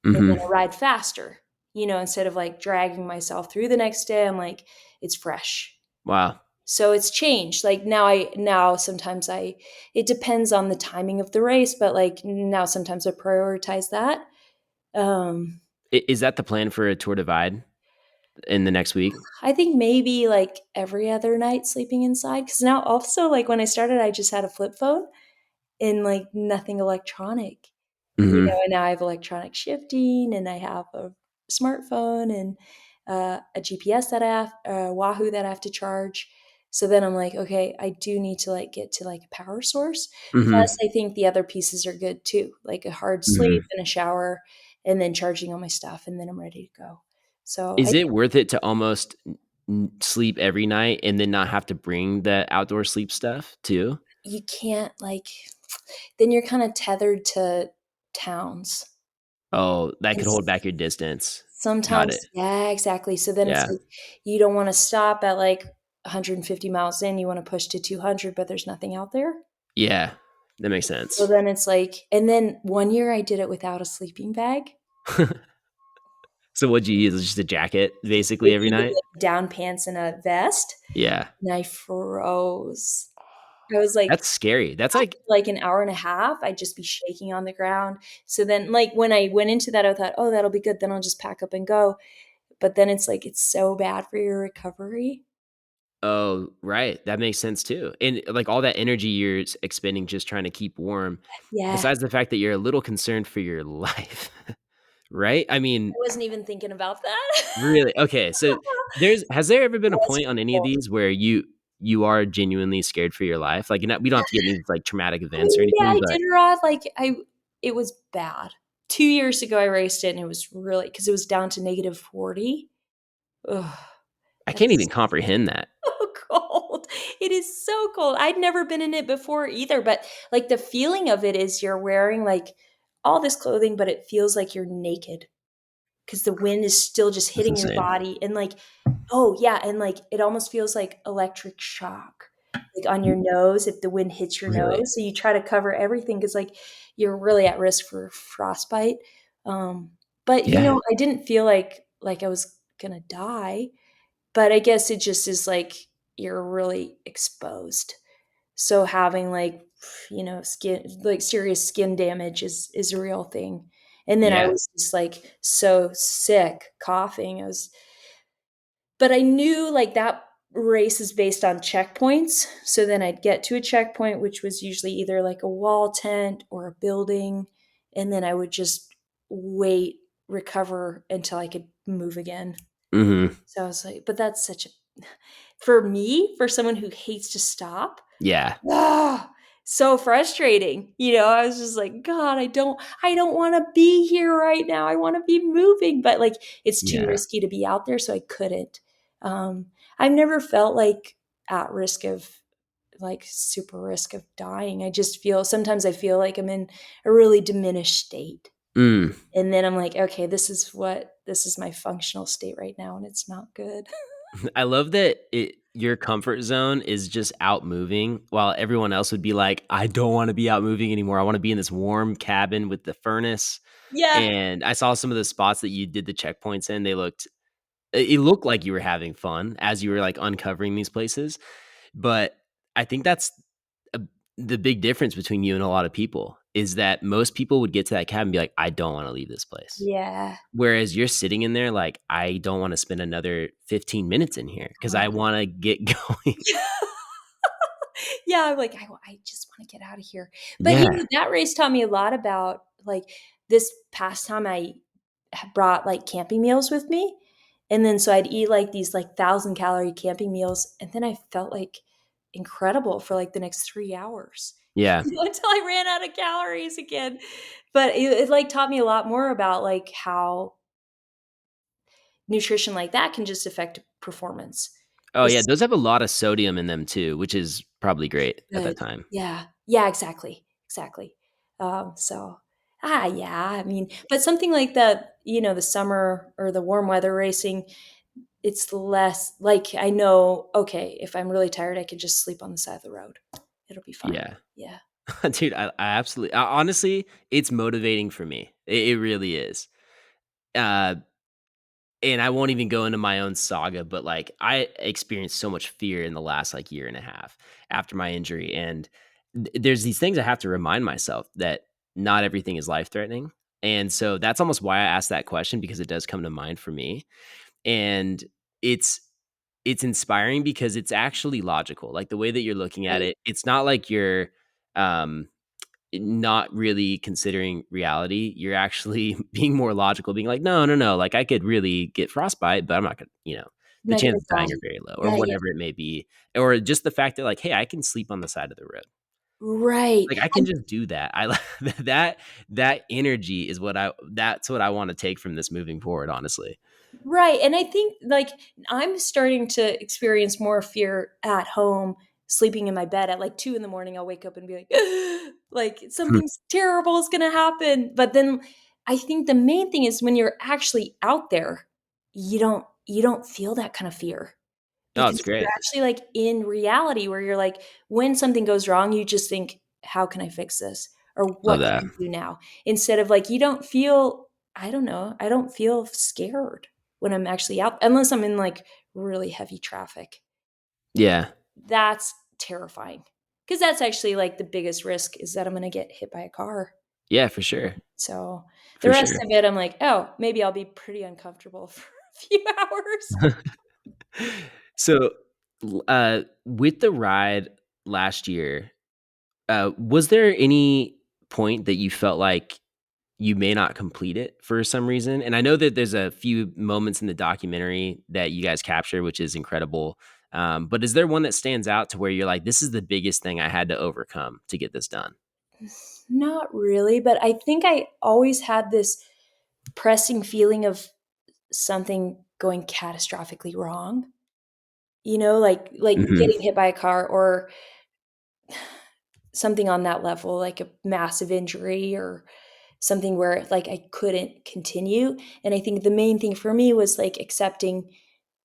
And then mhm. I ride faster, instead of like dragging myself through the next day, I'm like, it's fresh. Wow. So it's changed. Like now sometimes it depends on the timing of the race, but like now sometimes I prioritize that. Um, Is that the plan for a Tour Divide in the next week? I think maybe like every other night sleeping inside. Cause now also like when I started, I just had a flip phone and like nothing electronic. Mhm. And now I have electronic shifting and I have a smartphone and a GPS that I have, Wahoo that I have to charge. So then I'm like, okay, I do need to like get to like a power source. Plus, Mhm. I think the other pieces are good too, like a hard sleep Mhm. and a shower, and then charging all my stuff, and then I'm ready to go. So Is it worth it to almost sleep every night and then not have to bring the outdoor sleep stuff too? you can't like, then you're kind of tethered to towns. Oh, that And could hold back your distance. Got it. sometimes, yeah, exactly. So then it's Yeah. like you don't want to stop at like 150 miles in. You want to push to 200, but there's nothing out there. Yeah. That makes So sense. then it's like, and then one year I did it without a sleeping bag. So what'd you use? Just a jacket I basically every needed night? like down pants and a vest, Yeah. and I froze. I was like, That's scary. That's after like like an hour and a half, I'd just be shaking on the ground. So then, like when I went into that, I thought, oh, that'll be good. Then I'll just pack up and go. But then it's like it's so bad for your recovery. oh, right. That makes sense too. And like all that energy you're expending just trying to keep warm, Yeah. besides the fact that you're a little concerned for your life, right? I mean, I wasn't even thinking about that. really? Okay. So has there ever been a Was point on any of cool. these where you are genuinely scared for your life? Like, we don't have to get into like traumatic I events or mean, yeah, anything, I but did ride, like, it was bad. 2 years ago, I raced it, and it was really because it was down to -40. Ugh, I can't even that's comprehend that. so cold. It is so cold. I'd never been in it before either, but, like, the feeling of it is you're wearing, like, all this clothing, but it feels like you're naked because the wind is still just That's hitting your insane. body, and, like, oh, yeah, and, like, it almost feels like electric shock, like, on your nose if the wind hits your Really? nose, so you try to cover everything because like, you're really at risk for frostbite, but, Yeah. I didn't feel like I was gonna die, but I guess it just is like you're really exposed. So having like, skin like serious skin damage is a real thing. And then I Yeah. was just like so sick, coughing. But I knew like that race is based on checkpoints. So then I'd get to a checkpoint, which was usually either like a wall tent or a building. And then I would just wait, recover until I could move again. Mhm. So I was like, but that's such a for me, for someone who hates to stop, Yeah. ah, so frustrating. I was just like, God, I don't want to be here right now. I want to be moving, but like it's too Yeah. risky to be out there, so I couldn't. Um, I've never felt like at risk of like super risk of dying. I just feel sometimes I feel like I'm in a really diminished state. Mm. And then I'm like, okay, this is my functional state right now, and it's not good. I love that your comfort zone is just out moving while everyone else would be like, I don't want to be out moving anymore. I want to be in this warm cabin with the furnace. Yeah. And I saw some of the spots that you did the checkpoints in. It looked like you were having fun as you were like uncovering these places. But I think that's a, the big difference between you and a lot of people is that most people would get to that cabin and be like, I don't want to leave this place. Yeah. Whereas you're sitting in there like, I don't wanna spend another 15 minutes in here because I wanna get going. Yeah, I'm like, I just wanna get out of here. But, Yeah. that race taught me a lot about, like, this past time I had brought, like, camping meals with me, and then so I'd eat, like, these, like, 1,000-calorie camping meals, and then I felt, like, incredible for, like, the next 3 hours, Yeah. until I ran out of calories again. But like, taught me a lot more about, like, how nutrition like that can just affect performance. Oh, yeah, It's those have a lot of sodium in them too, which is probably great at good. that time. Yeah. Yeah, exactly. Exactly. So, yeah, I mean, but something like that, the summer or the warm weather racing, it's less like I know, okay, if I'm really tired, I can just sleep on the side of the road. It'll be fine. Yeah. Yeah. Dude, I absolutely honestly, it's motivating for me. It really is. Uh, and I won't even go into my own saga, but, like, I experienced so much fear in the last, like, year and a half after my injury, and there's these things I have to remind myself that not everything is life-threatening, and so that's almost why I asked that question because it does come to mind for me, and it's it's inspiring because it's actually logical, like, the way that you're looking at Right. it, it's not like you're, um not really considering reality, you're actually being more logical, being like, "No, no, no, like, I could really get frostbite, but I'm not gonna," I'm the not chance gonna of die. dying are very low, or Yeah, yeah. whatever it may be, or just the fact that, like, "Hey, I can sleep on the side of the road." Right. Like, I can just do that. I that that energy is that's what I wanna take from this moving forward, honestly. Right, and I think, like, I'm starting to experience more fear at home, sleeping in my bed at, like, 2 in the morning, I'll wake up and be like, like, Hmm. "Something's terrible is gonna happen," but then I think the main thing is when you're actually out there, you don't feel that kind of fear Oh, it's because you're great. actually, like, in reality where you're like, when something goes wrong, you just think, "How can I fix this?" Or Love "What that. can I do now?" Instead of, like, you don't feel I don't know, I don't feel scared when I'm actually out unless I'm in, like, really heavy traffic. Yeah. That's terrifying because that's actually, like, the biggest risk is that I'm gonna get hit by a car. Yeah, for sure. So, the For rest sure. of it, I'm like, "Oh, maybe I'll be pretty uncomfortable for a few hours." So, with the ride last year, was there any point that you felt like you may not complete it for some reason? And I know that there's a few moments in the documentary that you guys capture, which is incredible. But is there one that stands out to where you're like, this is the biggest thing I had to overcome to get this done? Not really, but I think I always had this pressing feeling of something going catastrophically wrong, like Hmm. getting hit by a car or something on that level, like a massive injury or something where, like, I couldn't continue, and I think the main thing for me was, like, accepting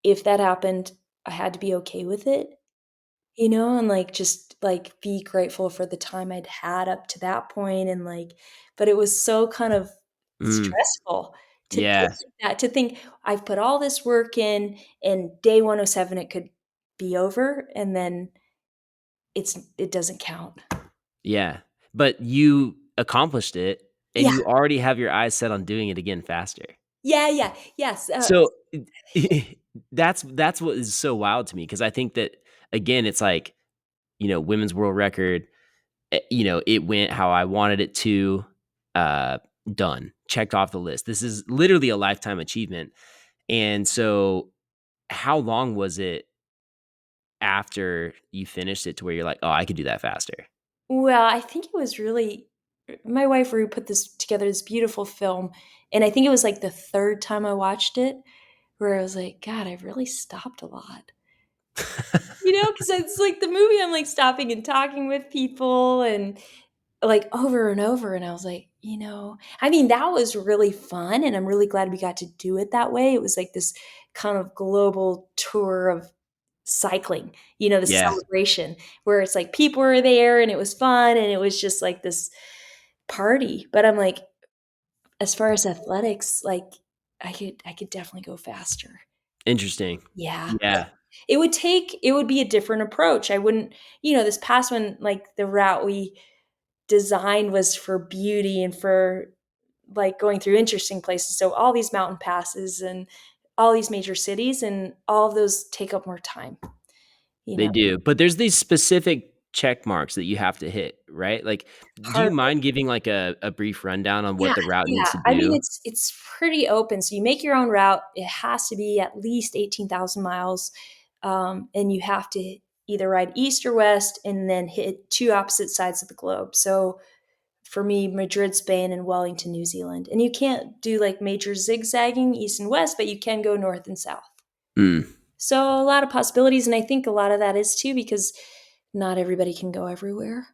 if that happened, I had to be okay with it, and, like, just, like, be grateful for the time I'd had up to that point and, like but it was so kind of Mm, stressful to think yeah. like that, to think, "I've put all this work in, and day 107, it could be over, and then it doesn't count." Yeah. But you accomplished it and Yeah. you already have your eyes set on doing it again faster. Yeah, yeah, yes, So, that's what is so wild to me because I think that, again, it's like, women's world record, it went how I wanted it to, uh, done, checked off the list. This is literally a lifetime achievement, and so how long was it after you finished it to where you're like, "Oh, I could do that faster?" well, I think it was really my wife Rue put this together, this beautiful film, and I think it was, like, the 3rd time I watched it where I was like, "God, I've really stopped a lot." Because it's, like, the movie, I'm, like, stopping and talking with people and, like, over and over, and I was like, I mean, that was really fun, and I'm really glad we got to do it that way. It was, like, this kind of global tour of cycling, the Yeah, celebration where it's, like, people were there, and it was fun, and it was just, like, this party, but I'm like, as far as athletics, like, I could definitely go faster. interesting. Yeah, but Yeah. it would be a different approach. I wouldn't this past one, like, the route we designed was for beauty and for, like, going through interesting places, so all these mountain passes and all these major cities, and all of those take up more time, you They know? do, but there's these specific check marks that you have to hit, right? Like, do you Perfect. mind giving, like, a brief rundown on Yeah, what the route yeah. needs to I mean, do? it's pretty open, so you make your own route. It has to be at least 18,000 miles, and you have to either ride east or west and then hit 2 opposite sides of the globe. So for me, Madrid, Spain, and Wellington, New Zealand. And you can't do like major zigzagging east and west, but you can go north and south. Mm. So a lot of possibilities. And I think a lot of that is too because not everybody can go everywhere.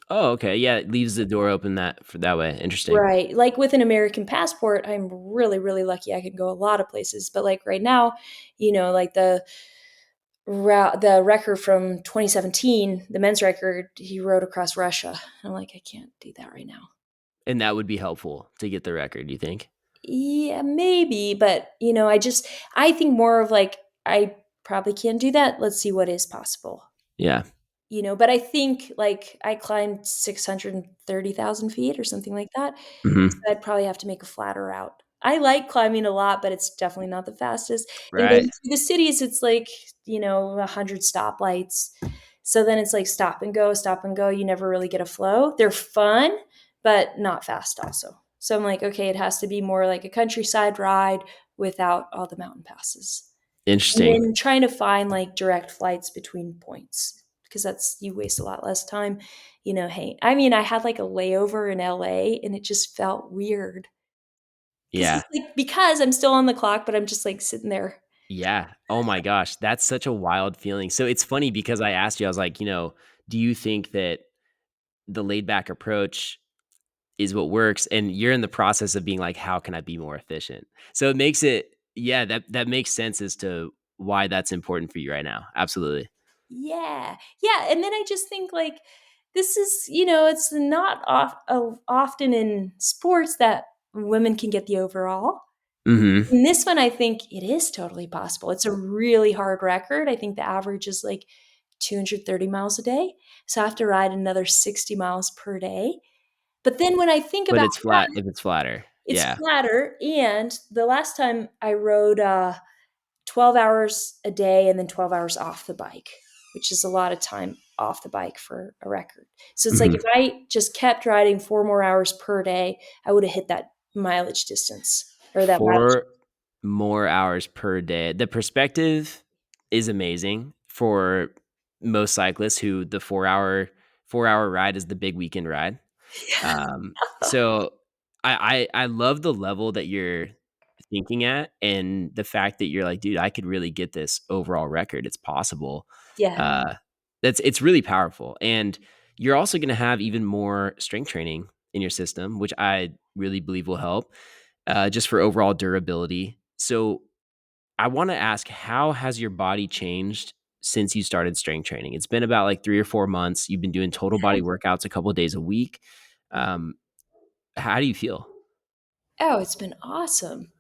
Oh, okay. Yeah, it leaves the door open that for that way. Interesting. Right. Like with an American passport, I'm really, really lucky I can go a lot of places. But like right now, like the record from 2017, the men's record, he rode across Russia. I'm like, I can't do that right now. And that would be helpful to get the record, you think? Yeah, maybe, but I think more of like I probably can't do that. Let's see what is possible. Yeah. But I think like I climbed 630,000 feet or something like that. So Mhm. I'd probably have to make a flatter route. I like climbing a lot, but it's definitely not the fastest. And Right. going through the cities, it's like, 100 stoplights. So then it's like stop and go, stop and go. You never really get a flow. They're fun, but not fast also. So I'm like, okay, it has to be more like a countryside ride without all the mountain passes. And Interesting. then trying to find like direct flights between points because that's you waste a lot less time. Hey, I mean, I had like a layover in LA and it just felt weird because Yeah. it's like because I'm still on the clock, but I'm just like sitting there. Yeah. Oh my gosh, that's such a wild feeling. So it's funny because I asked you, I was like, do you think that the laid back approach is what works? And you're in the process of being like, how can I be more efficient? So it makes it, yeah, that makes sense as to why that's important for you right now. Absolutely. Yeah, yeah, and then I just think like this is it's not often in sports that women can get the overall. Hmm. In this one, I think it is totally possible. It's a really hard record. I think the average is like 230 miles a day. So I have to ride another 60 miles per day. But then when I think But about it's flat if it's flatter. it's Yeah. flatter, and the last time I rode 12 hours a day and then 12 hours off the bike, which is a lot of time off the bike for a record. So it's like if Hmm. I just kept riding 4 more hours per day, I would have hit that mileage distance or that mileage. 4 more hours per day. The perspective is amazing for most cyclists who the 4-hour ride is the big weekend ride. So I love the level that you're thinking at and the fact that you're like, "Dude, I could really get this overall record. It's possible." Yeah. Uh, it's really powerful, and you're also gonna have even more strength training in your system, which I really believe will help, just for overall durability. So I wanna ask, how has your body changed since you started strength training? It's been about, like, 3 or 4 months. You've been doing total body workouts a couple of days a week. Um, how do you feel? Oh, it's been awesome.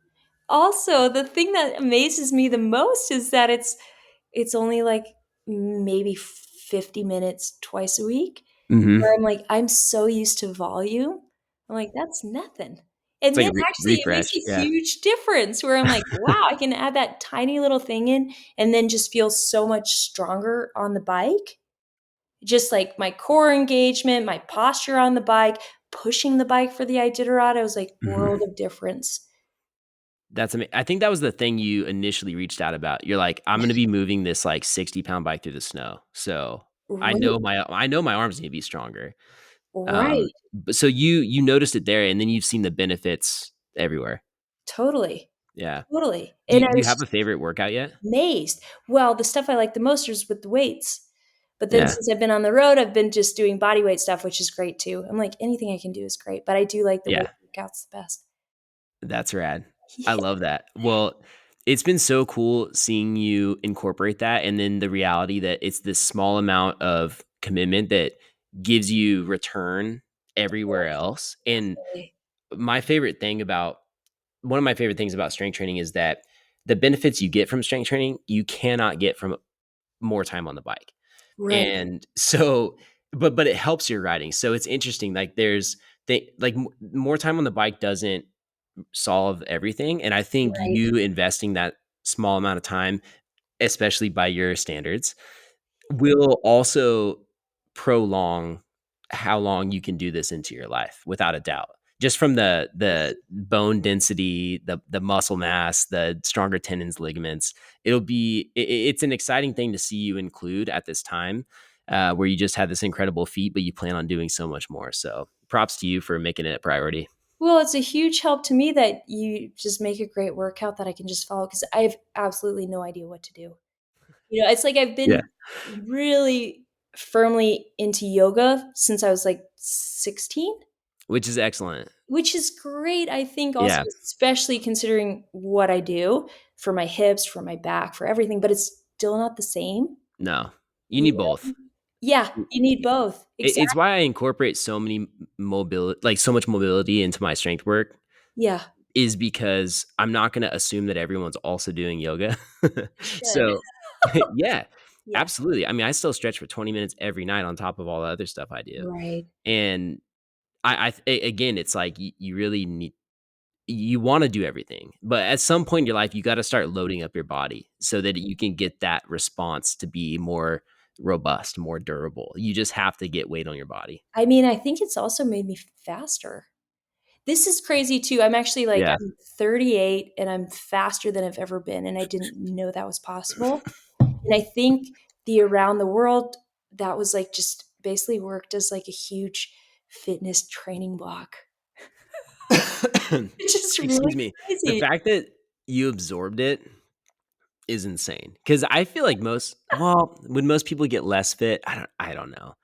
Also, the thing that amazes me the most is that it's only like maybe 50 minutes twice a week Mhm. where I'm like, I'm so used to volume. I'm like, that's nothing. It's And like then a actually it makes refresh, a yeah. huge difference where I'm like, wow, I can add that tiny little thing in and then just feel so much stronger on the bike. Just like my core engagement, my posture on the bike, pushing the bike for the Iditarod, I was like, world Mhm. of difference. I think that was the thing you initially reached out about. You're like, "I'm gonna be moving this, like, 60-pound bike through the snow, so Right, I know my arms need to be stronger." right, But so you noticed it there, and then you've seen the benefits everywhere. totally, Yeah. totally. Do And you I do you was have a just favorite workout yet? amazed. Well, the stuff I like the most is with the weights. But then Yeah. since I've been on the road, I've been just doing body weight stuff, which is great too. I'm like, anything I can do is great, but I do like the weight Yeah. workouts the best. That's rad. I Yeah, love that. Well, it's been so cool seeing you incorporate that and then the reality that it's this small amount of commitment that gives you return everywhere else. And definitely. my favorite thing about one of my favorite things about strength training is that the benefits you get from strength training, you cannot get from more time on the bike. Right, And so but it helps your riding. So it's interesting like there's more time on the bike doesn't solve everything. And I think right, you investing that small amount of time, especially by your standards, will also prolong how long you can do this into your life without a doubt. Just from the bone density, the muscle mass, the stronger tendons, ligaments, it's an exciting thing to see you include at this time, where you just had this incredible feat, but you plan on doing so much more. So props to you for making it a priority. Well, it's a huge help to me that you just make a great workout that I can just follow because I have absolutely no idea what to do. It's like I've Yeah, been really firmly into yoga since I was like 16, which is excellent. which is great. I think also, Yeah, especially considering what I do for my hips, for my back, for everything, but it's still not the same. no, you You need know? both. Yeah, you need both. It's Exactly. why I incorporate so many mobility, like so much mobility into my strength work, Yeah, is because I'm not going to assume that everyone's also doing yoga. you should. So, yeah, Yeah, absolutely. I mean, I still stretch for 20 minutes every night on top of all the other stuff I do. right. And again, it's like you really need, you want to do everything, but at some point in your life, you got to start loading up your body so that you can get that response to be more robust, more durable. You just have to get weight on your body. I mean, I think it's also made me faster. This is crazy too. I'm actually like Yeah. I'm 38 and I'm faster than I've ever been, and I didn't know that was possible. And I think the around the world that was like just basically worked as like a huge fitness training block. It's just Excuse really me. The crazy. fact that you absorbed it is insane. Because I feel like would most people get less fit? I don't know.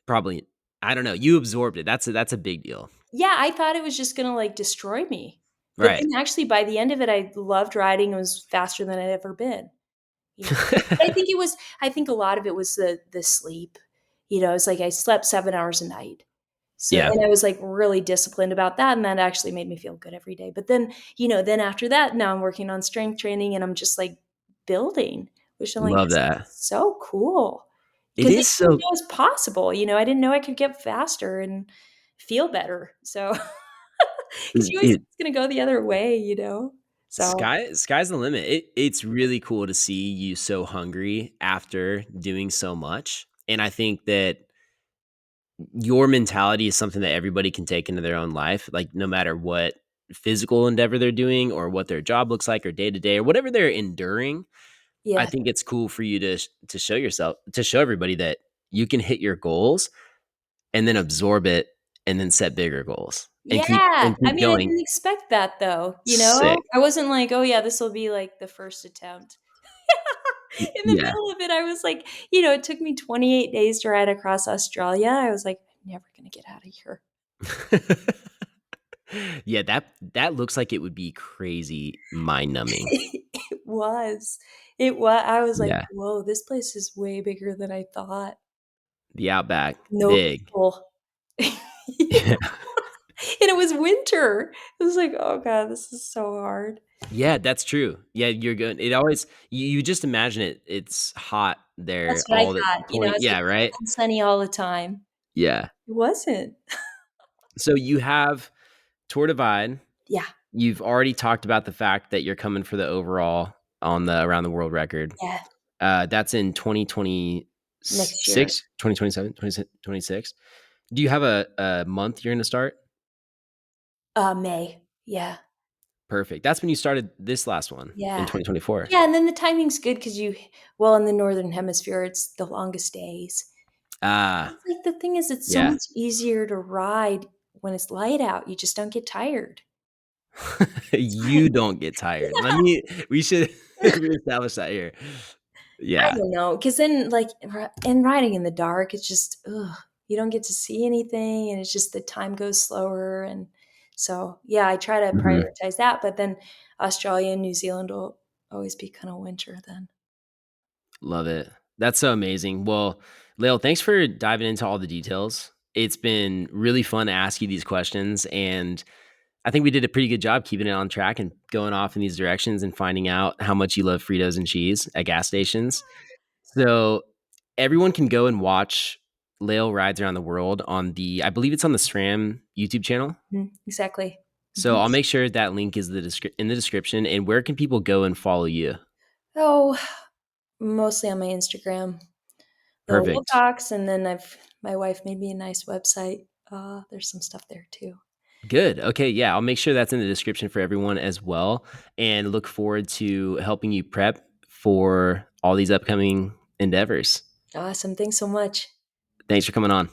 Probably, I don't know. You absorbed it. That's a big deal. Yeah, I thought it was just gonna like destroy me. But Right. then actually by the end of it, I loved riding. It was faster than I'd ever been. But I think a lot of it was the sleep. It's like I slept 7 hours a night. So Yeah. and I was, like, really disciplined about that, and that actually made me feel good every day. But then, then after that, now I'm working on strength training, and I'm just, like, building, which I'm like, Love "This is that. so cool," It because I is didn't so know it was possible, I didn't know I could get faster and feel better. So because you always think it it's gonna go the other way. So sky's the limit. It's really cool to see you so hungry after doing so much. And I think that your mentality is something that everybody can take into their own life, like no matter what physical endeavor they're doing or what their job looks like or day to day or whatever they're enduring. I yeah. think it's cool for you to show yourself, to show everybody that you can hit your goals and then absorb it and then set bigger goals and Yeah. I keep mean, I going. didn't expect that though, you know? Sick. I wasn't like, "Oh, yeah, this will be, like, the first attempt." In the Yeah. middle of it, I was like, it took me 28 days to ride across Australia. I was like, "I'm never gonna get out of here." Yeah, that looks like it would be crazy mind numbing. It was. It was. I was like, Yeah. "Whoa, this place is way bigger than I thought." The outback, No big. people. Yeah. And it was winter. It was like, "Oh god, this is so hard." Yeah, that's true. Yeah, you're good. It always you just imagine it's hot That's there what I all the thought, point. it's like Yeah, right? hot and sunny all the time. Yeah. It wasn't. So you have Tour Divide. Yeah, You've already talked about the fact that you're coming for the overall on the around the world record. yeah, That's in next year. 2026, 2027, 2026. Do you have a month you're gonna start? May. Yeah, Perfect. That's when you started this last one in yeah. 2024. Yeah, and then the timing's good because well, in the Northern Hemisphere, it's the longest days. Ah, It's like the thing is it's so yeah. much easier to ride when it's light out, you just don't get tired. It's You fine. don't get tired. We should reestablish that here. I Yeah. don't know, because then, like, and riding in the dark, it's just, ugh, you don't get to see anything, and it's just the time goes slower, and so, yeah, I try to Mhm. prioritize that, but then Australia and New Zealand will always be kinda winter then. Love it. That's so amazing. Well, Lael, thanks for diving into all the details. It's been really fun to ask you these questions, and I think we did a pretty good job keeping it on track and going off in these directions and finding out how much you love Fritos and cheese at gas stations. So everyone can go and watch Lael Rides Around the World on I believe it's on the SRAM YouTube channel. Exactly. So Mhm. I'll make sure that link is in the description. And where can people go and follow you? Oh, mostly on my Instagram, Lael Perfect. Wilcox, and then my wife made me a nice website. There's some stuff there too. Good. Okay. Yeah. I'll make sure that's in the description for everyone as well. And look forward to helping you prep for all these upcoming endeavors. Awesome. Thanks so much. Thanks for coming on.